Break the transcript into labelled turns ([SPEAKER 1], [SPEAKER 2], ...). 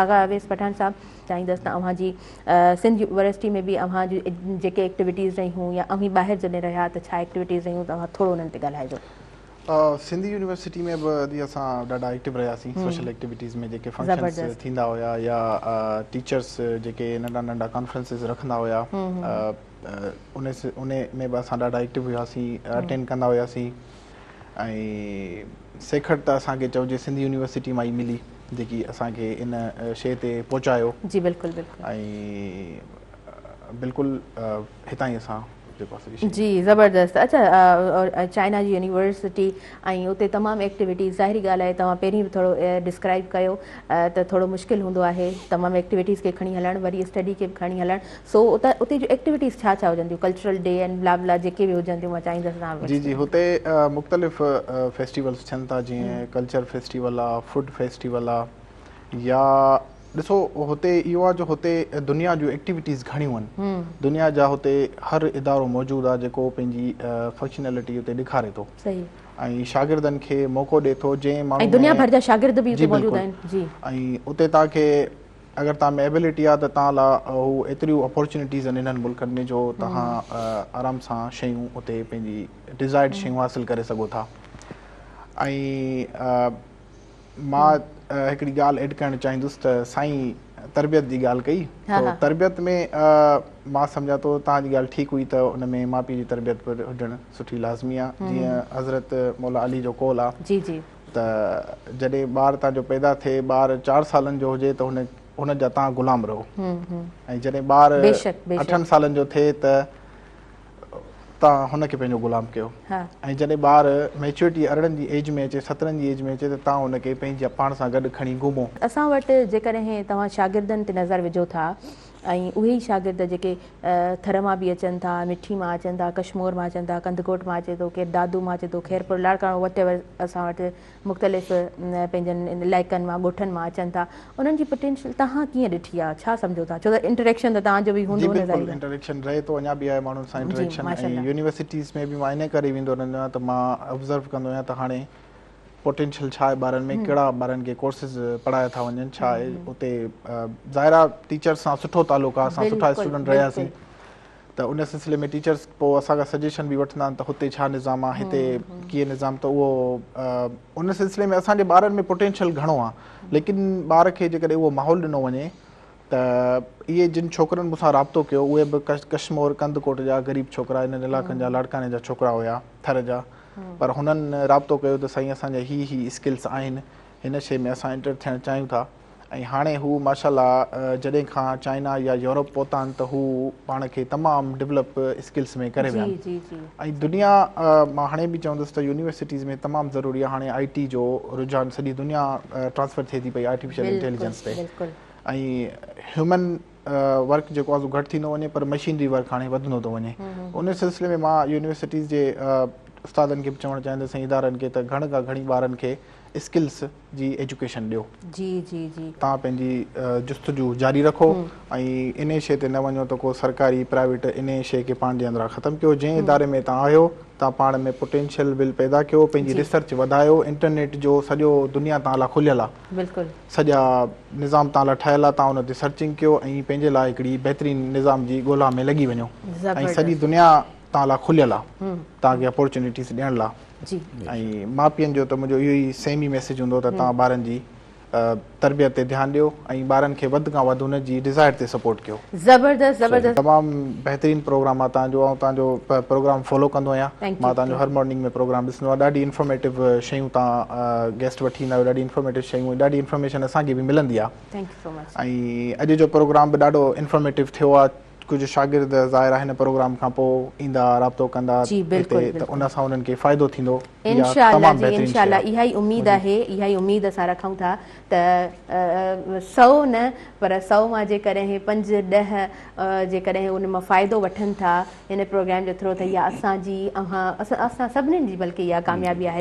[SPEAKER 1] आगा अवेस पठान साहब चाहींदसि त अव्हांजी सिंध यूनिवर्सिटी में बि अव्हांजी जेके एक्टिविटीज़ रहियूं या अव्हीं ॿाहिरि जॾहिं रहिया त छा एक्टिविटीज़ रहियूं तव्हां थोरो उन्हनि ते ॻाल्हाइजो।
[SPEAKER 2] सिंधी यूनिवर्सिटी में बि असां ॾाढा एक्टिव रहियासीं सोशल एक्टिविटीज़ में जेके फंक्शन्स थींदा हुया या टीचर्स जेके नंढा नंढा कॉन्फ्रेंसिस रखंदा हुया उन में बि असां ॾाढा एक्टिव हुआसीं अटेंड कंदा हुआसीं ऐं सेखर त असांखे चइजे सिंधी यूनिवर्सिटी मां ई मिली जेकी असांखे इन शइ ते पहुचायो।
[SPEAKER 1] जी बिल्कुलु बिल्कुलु
[SPEAKER 2] ऐं बिल्कुलु हितां ई असां
[SPEAKER 1] जी ज़बरदस्त। अच्छा और चाइना जी यूनिवर्सिटी ऐं उते तमामु एक्टिविटीज़ ज़ाहिरी ॻाल्हि आहे तव्हां पहिरीं बि थोरो डिस्क्राइब कयो त थोरो मुश्किल हूंदो आहे तमामु एक्टिविटीज़ खे खणी हलणु वरी स्टडी खे बि खणी हलणु सो उते जो एक्टिविटीज़ छा छा हुजंदियूं कल्चरल डे एंड ब्ला ब्ला जेके बि हुजंदियूं मां चाहींदसि तव्हां
[SPEAKER 2] जी जी हुते मुख़्तलिफ़ फेस्टिवल्स थियनि था जीअं कल्चर फेस्टिवल आहे फूड फेस्टिवल आहे या ॾिसो हुते इहो आहे जो हुते दुनिया जूं एक्टिविटीज़ घणियूं आहिनि दुनिया जा हुते हर इदारो मौजूदु आहे जेको पंहिंजी फंक्शनैलिटी हुते ॾेखारे थो ऐं शागिर्दनि खे मौक़ो ॾिए थो जंहिं माण्हू
[SPEAKER 1] दुनिया भर जा शागिर्द बि मौजूदु आहिनि जी
[SPEAKER 2] ऐं उते तव्हांखे अगरि तव्हां में एबिलिटी आहे त तव्हां लाइ हू एतिरियूं अपॉर्चुनिटीज़ आहिनि इन्हनि मुल्कनि में जो तव्हां आराम सां शयूं उते पंहिंजी डिज़ायर्ड शयूं हासिलु करे सघो था। ऐं मां हिकिड़ी ॻाल्हि एड करणु चाहींदुसि त साईं तरबियत जी ॻाल्हि कई त तरबियत में मां सम्झा थो तव्हांजी ॻाल्हि ठीकु हुई त उन में माउ पीउ जी तरबियत बि हुजणु सुठी लाज़मी आहे जीअं हज़रत मौला अली जो कौल आहे
[SPEAKER 1] जी जी
[SPEAKER 2] त जॾहिं ॿारु तव्हांजो पैदा थिए ॿारु 4 सालनि जो हुजे त हुन जा तव्हां ग़ुलाम रहो ऐं जॾहिं ॿारु 8 सालनि जो थिए त तव्हां हुनखे पंहिंजो ग़ुलाम कयो ऐं जॾहिं ॿारु मैच्योरिटी 18 जी एज में अचे 17 जी एज में अचे त तव्हां हुनखे पंहिंजे पाण सां गॾु खणी घुमो।
[SPEAKER 1] असां वटि जेकॾहिं तव्हां शागिर्दनि ते नज़र विझो था ऐं उहे ई शागिर्द जेके थर मां बि अचनि था मिठी मां अचनि था कश्मीर मां अचनि था कंदकोट मां अचे थो केरु दादू मां अचे थो खैरपुर लाड़काणो वटेवर असां वटि मुख़्तलिफ़ पंहिंजनि इलाइक़नि मां ॻोठनि मां अचनि था उन्हनि जी पोटेंशियल तव्हां कीअं ॾिठी आहे छा सम्झो था छो त इंटरेक्शन त तव्हांजो बि हूंदो
[SPEAKER 2] इंटरेक्शन रहे थो अञा बि आहे माण्हुनि सां इंटरेक्शन ऐं यूनिवर्सिटीज़ में बि मां इन करे वेंदो रहंदो आहियां त मां ऑब्ज़र्व कंदो आहियां त हाणे पोटेंशियल छा आहे ॿारनि में कहिड़ा ॿारनि खे कोर्सिस पढ़ाया था वञनि छा आहे उते ज़ाहिर आहे टीचर्स सां सुठो तालुक़ु आहे असां सुठा स्टूडेंट रहियासीं त उन सिलसिले में टीचर्स पोइ असांखां सजेशन बि वठंदा आहिनि त हुते छा निज़ाम आहे हिते कीअं निज़ाम त उहो उन सिलसिले में असांजे ॿारनि में पोटेंशियल घणो आहे लेकिन ॿार खे जेकॾहिं उहो माहौल ॾिनो वञे त इहे जिन छोकिरनि मूंसां राब्तो कयो उहे बि कश्मीर कंदकोट जा ग़रीब छोकिरा इन्हनि इलाइक़नि जा लाड़काने जा छोकिरा हुया थर जा पर हुननि राब्तो कयो त साईं असांजा ही स्किल्स आहिनि हिन शइ में असां एंटर थियणु चाहियूं था ऐं हाणे हू माशाल्लाह जॾहिं खां चाइना या यूरोप पहुता आहिनि त हू पाण खे तमामु डेवलप स्किल्स में करे विया आहिनि ऐं दुनिया मां हाणे बि चवंदुसि त यूनिवर्सिटीज़ में तमामु ज़रूरी आहे हाणे IT जो रुझान सॼी दुनिया ट्रांसफर थिए थी पई आर्टिफिशियल इंटेलिजेंस ते ऐं ह्यूमन वर्क जेको आहे घटि थींदो वञे पर मशीनरी वर्क हाणे वधंदो थो वञे उन सिलसिले में मां यूनिवर्सिटीज़ जे उस्तादनि खे बि चवणु चाहींदुसि ऐं इदारनि खे त घण खां घणी ॿारनि खे स्किल्स जी एजुकेशन ॾियो
[SPEAKER 1] जी जी जी
[SPEAKER 2] तव्हां पंहिंजी जुस्तजू जारी रखो ऐं इन शइ ते न वञो त को सरकारी प्राइवेट इन शइ खे पाण जे अंदरां ख़तमु कयो जंहिं इदारे में तव्हां आहियो तव्हां पाण में पोटेंशियल बिल पैदा कयो पंहिंजी रिसर्च वधायो इंटरनेट जो सॼो दुनिया तव्हां लाइ खुलियल आहे
[SPEAKER 1] बिल्कुलु
[SPEAKER 2] सॼा निज़ाम तव्हां लाइ ठहियल आहे तव्हां उन ते सर्चिंग कयो ऐं पंहिंजे लाइ हिकिड़ी बहितरीनु निज़ाम जी ॻोल्हा में लॻी वञो ऐं सॼी दुनिया तव्हां लाइ खुलियल आहे तव्हांखे अपॉर्चुनिटीज़ ॾियण लाइ ऐं माउ पीउनि जो त मुंहिंजो इहो ई सेम ई मैसेज हूंदो त तव्हां ॿारनि जी तरबियत ते ध्यानु ॾियो ऐं ॿारनि खे वधि खां वधि हुनजी डिज़ायर ते सपोर्ट कयो।
[SPEAKER 1] ज़बरदस्त
[SPEAKER 2] तमामु बहितरीनु प्रोग्राम आहे तव्हांजो ऐं तव्हांजो प्रोग्राम फॉलो कंदो आहियां मां तव्हांजो हर मॉर्निंग में प्रोग्राम ॾिसंदो आहियां ॾाढी इंफॉर्मेटिव शयूं तव्हां गेस्ट वठी ईंदा आहियो ॾाढी इंफॉर्मेटिव शयूं ॾाढी इंफॉर्मेशन असांखे बि मिलंदी आहे ऐं अॼु जो प्रोग्राम बि ॾाढो इंफॉर्मेटिव थियो आहे कुझु शागिर्द ज़ाहिर आहे हिन प्रोग्राम खां पोइ ईंदा राब्तो कंदा त उन सां उन्हनि खे फ़ाइदो थींदो
[SPEAKER 1] इंशाअल्लाह इहा ई उमेद आहे इहा ई उमेद असां रखूं था त 100 न पर 100 मां जेकॾहिं 5-10 जेकॾहिं उन मां फ़ाइदो वठनि था हिन प्रोग्राम जे थ्रू त इहा असांजी असां सभिनीनि जी बल्कि इहा कामयाबी आहे